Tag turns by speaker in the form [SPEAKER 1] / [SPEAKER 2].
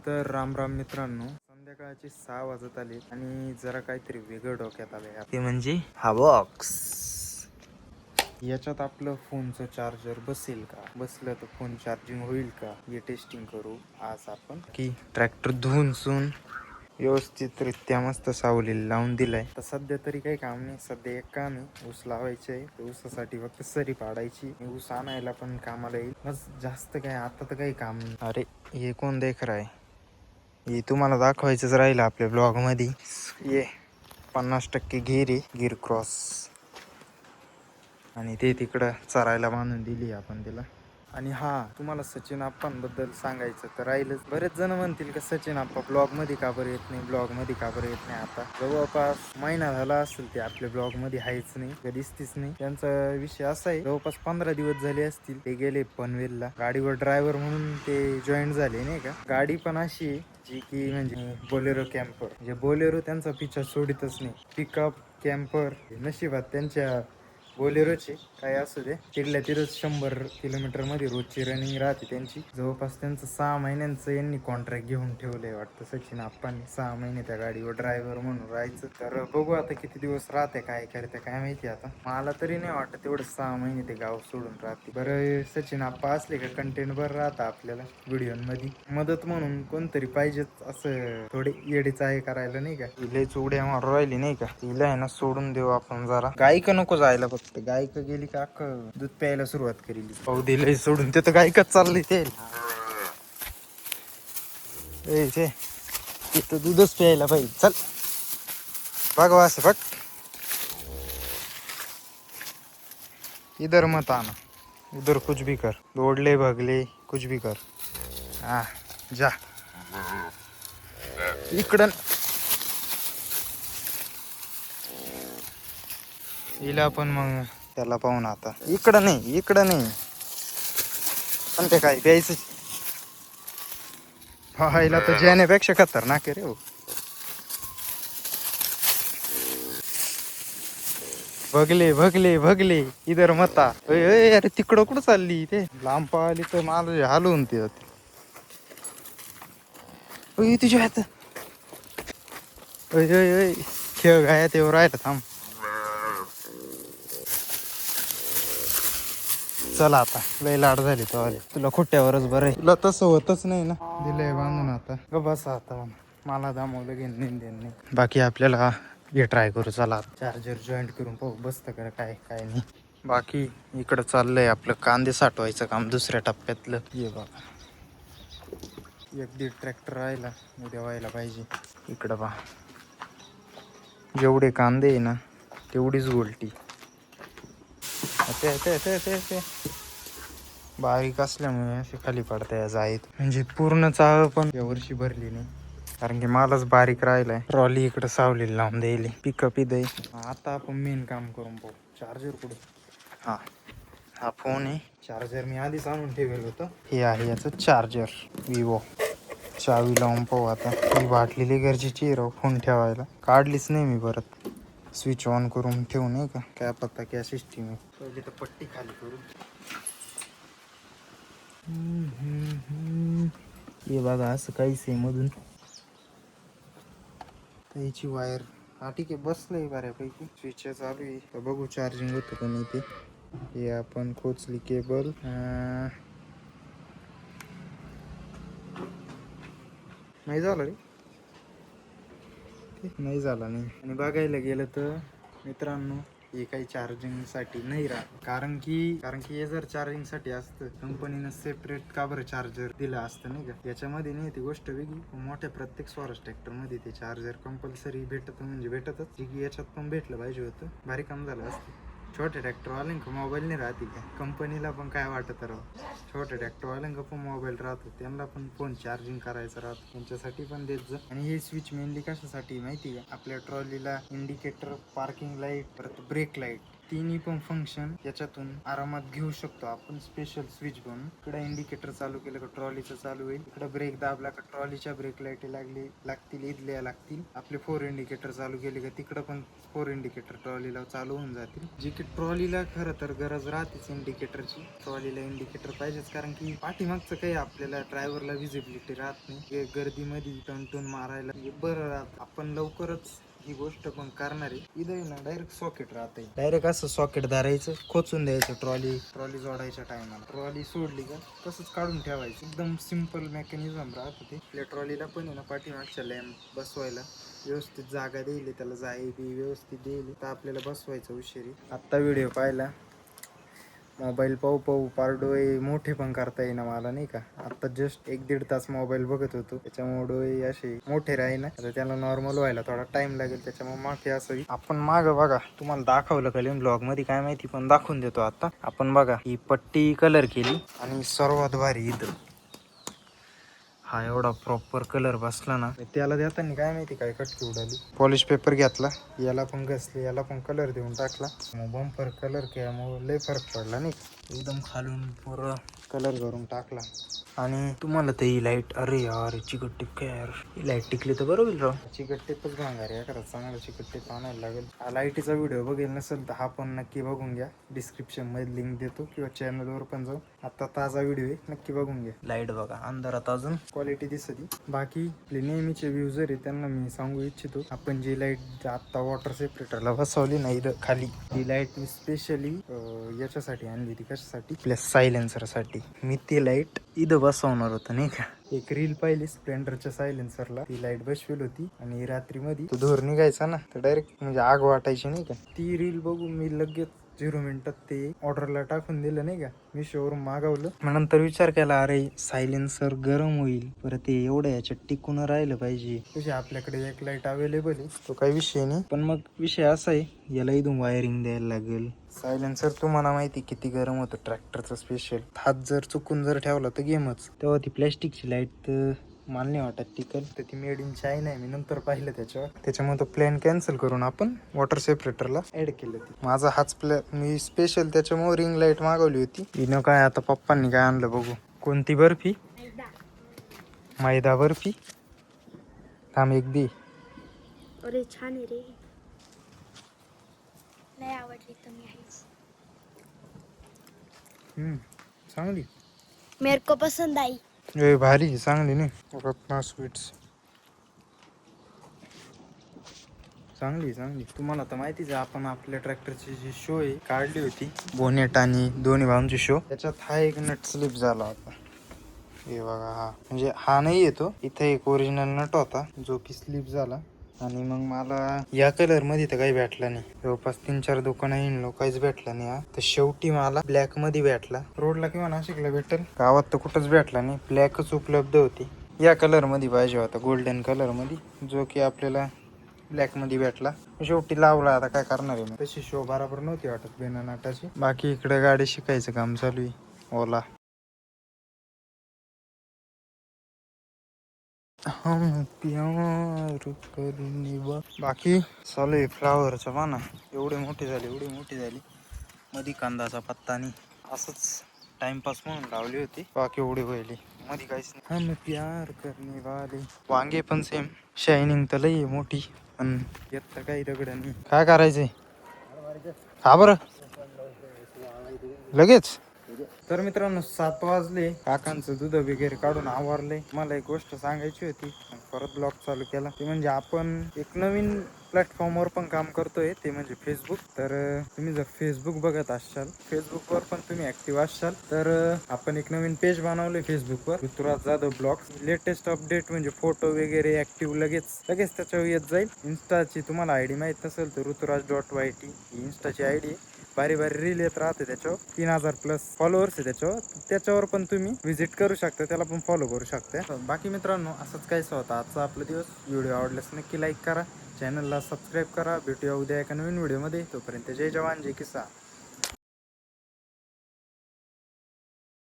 [SPEAKER 1] तर राम राम मित्रांनो, संध्याकाळचे 6 वाजत आले आणि जरा काहीतरी वेगळं डोक्यात आलंय. ते म्हणजे हा बॉक्स. याच्यात आपलं फोनचं चार्जर बसेल का, बसलं तर फोन चार्जिंग होईल का, हे टेस्टिंग करू आज आपण. की ट्रॅक्टर धुवून सून व्यवस्थितरित्या मस्त सावलीला लावून दिलाय. तर सध्या तरी काही काम नाही, सध्या एक काम आहे, ऊस लावायचे आहे. ऊसासाठी फक्त सरी पाडायची, ऊस आणायला पण कामाला येईल. बस जास्त काय आता तर काही काम नाही. अरे हे कोण देख रहा है, हे तुम्हाला दाखवायचंच राहिलं आपल्या ब्लॉग मध्ये. ये 50% गिर आहे, गिर क्रॉस. आणि ते तिकडं चरायला बांधून दिली आपण तिला. आणि हा तुम्हाला सचिन आप्पांबद्दल सांगायचं तर राहिलंच. बरेच जण म्हणतील की सचिन आप्पा ब्लॉग मध्ये का बरं येत नाही, ब्लॉग मध्ये का बरं येत नाही. आता जवळपास महिना झाला असेल ते आपल्या ब्लॉग मध्ये आहेच नाही, दिसतीच नाही. त्यांचा विषय असा आहे, जवळपास 15 दिवस झाले असतील ते गेले पनवेलला गाडीवर ड्रायव्हर म्हणून ते जॉईन झाले नाही का. गाडी पण अशी आहे जी की म्हणजे बोलेरो कॅम्पर, म्हणजे बोलेरो त्यांचा पिछा सोडितच नाही. पिकअप कॅम्पर नशिबात त्यांच्या बोलेरोचे काय असू दे, तिथल्या तिथंच 100 किलोमीटर मध्ये रोजची रनिंग राहते त्यांची. जवळपास त्यांचं 6 महिन्यांचं यांनी कॉन्ट्रॅक्ट घेऊन ठेवलंय वाटतं सचिन आप्पांनी. 6 महिने त्या गाडीवर ड्रायव्हर म्हणून राहायचं. तर बघू आता किती दिवस राहते, काय करते काय माहिती. आता मला तरी नाही वाटत तेवढं 6 महिने ते गाव सोडून राहते. बरं सचिन आप्पा असले का कंटेंट बरं राहतं आपल्याला व्हिडिओमध्ये. मदत म्हणून कोणतरी पाहिजेच, असं थोडे येडीच आहे करायला नाही का. लयच उड्या मारू राहिली नाही का, तिला आहे ना सोडून देऊ आपण जरा. गायिका नको जायला, फक्त गायिका गेली का अख्खं दूध प्यायला सुरुवात करेल. पाहू दिलंय सोडून, ते तर गायिकाच चाललंय ते. तिथं दूधच प्यायला पाहिजे. चल बघ वास बघ, इधर मत आना, उधर कुछ भी कर, दौड़ले भगले कुछ भी कर. हा जा इकडं. हिला पण मग त्याला पाहून आता इकडं नाही, इकडं नाही. पण ते काय प्यायचं व्हायला तर जेण्यापेक्षा खतरनाक आहे रे. भगले भगले भगले इधर मता. अरे तिकडं कुठं चालली ते, लांब पाहिली तर मला हलवून ते तुझ्या हात. खेळ गाय तेव्हा राहिला. थांब चला आता, लय लाड झाली तो आले. तुला खुट्ट्यावरच बरं आहे, तुला तसं होतच नाही ना. दिलंय बांधून आता ग बस. आता मला दामवलं घेऊन नाही. बाकी आपल्याला हे ट्राय करू. चला चार्जर जॉईंट करून पाहू बसतं का काय काय नाही. बाकी इकडं चाललंय आपलं कांदे साठवायचं काम, दुसऱ्या टप्प्यातलं. ये बाबा 1-1.5 ट्रॅक्टर राहिला, उद्या व्हायला पाहिजे. इकडं पहा, जेवढे कांदे आहे ना तेवढीच गोलटी. ते बारीक असल्यामुळे असे खाली पडताय जाईत. म्हणजे पूर्ण चाळ पण यावर्षी भरली नाही, कारण की मालच बारीक राहिलाय. ट्रॉली इकडे सावलीला लावून द्यायली, पिकअप इथे. आता आपण मेन काम करून पाहू. चार्जर कुठे, हा फोन आहे. चार्जर मी आधीच आणून ठेवलं होतं. हे आहे याचं चार्जर, विवो. चावी लावून पाहू आता. ही बाटलेली गरजेची राव फोन ठेवायला, काढलीच नाही मी परत. स्विच ऑन करून ठेवू नाही का, काय पत्ता क्या सिस्टीम आहे. पहिले तर पट्टी खाली करू. हे बघा असं काहीच आहे मधून. याची वायर हा ठीक आहे, बसलंय बऱ्यापैकी. स्विच चालू आहे, तर बघू चार्जिंग होतं का नाही ते. हे आपण खोचली केबल. नाही झालं रे, नाही झाला नाही. आणि बघायला गेलं तर मित्रांनो, हे काही चार्जिंग साठी नाही राहत. कारण की हे जर चार्जिंग साठी असतं, कंपनीनं सेपरेट का बरं चार्जर दिलं असतं नाही का. याच्यामध्ये नाही ती गोष्ट वेगळी. मोठ्या प्रत्येक स्वराज ट्रॅक्टर मध्ये ते चार्जर कंपल्सरी भेटत, म्हणजे भेटतच. की याच्यात पण भेटलं पाहिजे होतं, भारी काम झालं असतं. छोटे ट्रॅक्टरवाल्यांक मोबाईल नाही राहते का, कंपनीला पण काय वाटत राव. छोटे ट्रॅक्टरवाल्यांक पण मोबाईल राहतो, त्यांना पण फोन चार्जिंग करायचा राहतो, त्यांच्यासाठी पण देत जा. आणि हे स्विच मेनली कशासाठी माहिती का, आपल्या ट्रॉलीला इंडिकेटर, पार्किंग लाईट, परत ब्रेक लाईट तिन्ही पण फंक्शन याच्यातून आरामात घेऊ शकतो आपण स्पेशल स्विच बनवून. इकडे इंडिकेटर चालू केलं का ट्रॉलीचं चालू होईल, इकडे ब्रेक दाबला का ट्रॉलीच्या ब्रेक लाईटी लागतील इथल्या लागतील. आपले 4 इंडिकेटर चालू केले का तिकडं पण 4 इंडिकेटर ट्रॉलीला चालू होऊन जातील. जी की ट्रॉलीला खरं तर गरज राहतेच इंडिकेटरची. ट्रॉलीला इंडिकेटर पाहिजेच, कारण की पाठीमागचं काही आपल्याला ड्रायव्हरला विजिबिलिटी राहत नाही. गर्दीमध्ये टनटून मारायला बरं राहत. आपण लवकरच ही गोष्ट पण करणार आहे. इथं ना डायरेक्ट सॉकेट राहते, डायरेक्ट असं सॉकेट धरायचं, खोचून द्यायचं ट्रॉली जोडायच्या टायमाला. ट्रॉली सोडली का तसंच काढून ठेवायचं. एकदम सिम्पल मेकॅनिझम राहतं ते. आपल्या ट्रॉलीला पण आहे ना पाठीमागच्या लॅम्प बसवायला व्यवस्थित जागा देईल, त्याला जाई बी व्यवस्थित देईल. तर आपल्याला बसवायचं उशिरी. आत्ता व्हिडिओ पाहिला, मोबाईल पाहू पार डोळे मोठे पण करता येईना मला नाही का. आता जस्ट 1-1.5 तास मोबाईल बघत होतो, त्याच्यामुळे डोळे असे मोठे राहीना. आता त्याला नॉर्मल व्हायला थोडा टाइम लागेल, त्याच्यामुळे मागे असावी. आपण माग बघा, तुम्हाला दाखवलं का ब्लॉग मध्ये काय माहिती, पण दाखवून देतो आता. आपण बघा ही पट्टी कलर केली आणि सर्वात भारी इथं हा एवढा प्रॉपर कलर बसला ना, त्याला देताना काय माहिती काय कटकी उडाली. पॉलिश पेपर घेतला, याला पण घसले, याला पण कलर देऊन टाकला. मग बंपर कलर केल्यामुळे लय फरक पडला नाही. एकदम खालून पूर्ण कलर करून टाकला. आणि तुम्हाला ते ही लाईट, अरे यार चिकट टिप काय यार, ही लाईट टिकली तर बरं होईल राव. चिकट टिपच भांगार या खरंच, चांगला चिकट टिप आणायला लागेल. हा लाईटीचा व्हिडिओ बघेल नसेल तर हा पण नक्की बघून घ्या. डिस्क्रिप्शन मध्ये लिंक देतो किंवा चॅनलवर पण जाऊ. आता ताजा व्हिडिओ आहे, नक्की बघून घ्या. लाईट बघा अंधारात अजून क्वालिटी दिसते. बाकी आपले नेहमीचे व्ह्यूजर आहे त्यांना मी सांगू इच्छितो, आपण जी लाईट आता वॉटर सेपरेटरला बसवली नाही इथं खाली, ती लाईट मी स्पेशली याच्यासाठी आणली होती. कशासाठी? प्लस सायलेन्सरसाठी. मी ती लाईट इथं बसवणार होतं नाही का. एक रील पाहिली स्प्लेंडरच्या सायलेन्सरला, ती लाईट बसवली होती आणि रात्री मध्ये तो धूर निघायचा ना, तर डायरेक्ट म्हणजे आग वाटायची नाही का. ती रील बघून मी लगेच 0 मिनिटात ते ऑर्डरला टाकून दिलं नाही का. मी शोरूम मागवलं, मग नंतर विचार केला अरे सायलेन्सर गरम होईल, परत ते एवढं याच्यात टिकून राहिलं पाहिजे. तशी आपल्याकडे एक लाईट अवेलेबल आहे, तो काही विषय नाही. पण मग विषय असा आहे, याला इथून वायरिंग द्यायला लागेल. सायलेन्सर तुम्हाला माहिती किती गरम होतं ट्रॅक्टरचं स्पेशल. हात जर चुकून जर ठेवला तर गेमच. तेव्हा ती प्लॅस्टिकची लाईट मला नाही वाटत टिकल. तर ती मेड इन चायना आहे, मी नंतर पाहिलं त्याच्यामुळे तो प्लॅन कॅन्सल करून आपण वॉटर सेपरेटरला ऍड केलं. ती माझा हाच प्लॅन, मी स्पेशल त्याच्यामुळे रिंग लाईट मागवली होती. हिनं काय आता पप्पांनी काय आणलं बघू. कोणती बर्फी? मैदा बर्फी. थांब एक दे.
[SPEAKER 2] अरे छान आहे रे, लय आवडली तुम्ही आहेच.
[SPEAKER 1] चांगली,
[SPEAKER 2] मेरे को पसंद आई.
[SPEAKER 1] ए भारी चांगली नाही. रत्ना स्वीट्स चांगली. तुम्हाला तर माहितीच आहे, आपण आपल्या ट्रॅक्टरची जी शो आहे काढली होती, बोनेट आणि दोन्ही भावांची शो, त्याच्यात हा एक नट स्लिप झाला होता. हे बघा, हा म्हणजे हा नाही येतो इथे, एक ओरिजिनल नट होता जो की स्लिप झाला. आणि मग मला या कलर मध्ये तर काही भेटला नाही. जवळपास 3-4 दुकानं हिंडलो, काहीच भेटला नाही. हा तर शेवटी मला ब्लॅक मध्ये भेटला. रोडला किंवा नाशिकला भेटेल, गावात तर कुठंच भेटला नाही. ब्लॅकच उपलब्ध होती. या कलर मध्ये पाहिजे होता, गोल्डन कलर मध्ये, जो की आपल्याला ब्लॅक मध्ये भेटला. शेवटी लावला, आता काय करणार आहे. तशी शो बरोबर नव्हती वाटत बिना नाटाची. बाकी इकडे गाडी शिकायचं काम चालू आहे. ओला हम प्यार करने बाकी चालू आहे फ्लावरचं पाना. एवढे मोठे झाली. मधी कांदाचा पत्ता नाही, असंच टाइमपास म्हणून लावली होती. बाकी एवढे व्हायली मध्ये काहीच नाही. हम प्यार करने वाले. वांगे पण सेम, शायनिंग तर लई मोठी, पण येत तर काही दगड नाही. काय करायचंय हा बरं लगेच. तर मित्रांनो 7 वाजले, काकांचं दूध वगैरे काढून आवरले. मला एक गोष्ट सांगायची होती, परत ब्लॉग चालू केला. ते म्हणजे आपण एक नवीन प्लॅटफॉर्मवर पण काम करतोय, ते म्हणजे फेसबुक. तर तुम्ही जर फेसबुक बघत असाल, फेसबुकवर पण तुम्ही ऍक्टिव्ह असाल, तर आपण एक नवीन पेज बनवलंय फेसबुकवर, Rituraj Jadhav blogs. Latest update म्हणजे फोटो वगैरे ऍक्टिव्ह लगेच त्याच्यावर येत जाईल. इंस्टाची तुम्हाला आयडी माहित नसेल तर ऋतुराज.yt ही इंस्टाची आयडी आहे. भारी रील येत राहते त्याच्यावर. 3000+ फॉलोअर्स आहे त्याच्यावर पण तुम्ही व्हिजिट करू शकता, त्याला पण फॉलो करू शकता. बाकी मित्रांनो असंच काहीच होतं आजचा आपला दिवस. व्हिडिओ आवडल्यास नक्की लाईक करा, चॅनलला सबस्क्राईब करा. भेटूया उद्या एका नवीन व्हिडिओमध्ये. तोपर्यंत जय जवान जय किसान.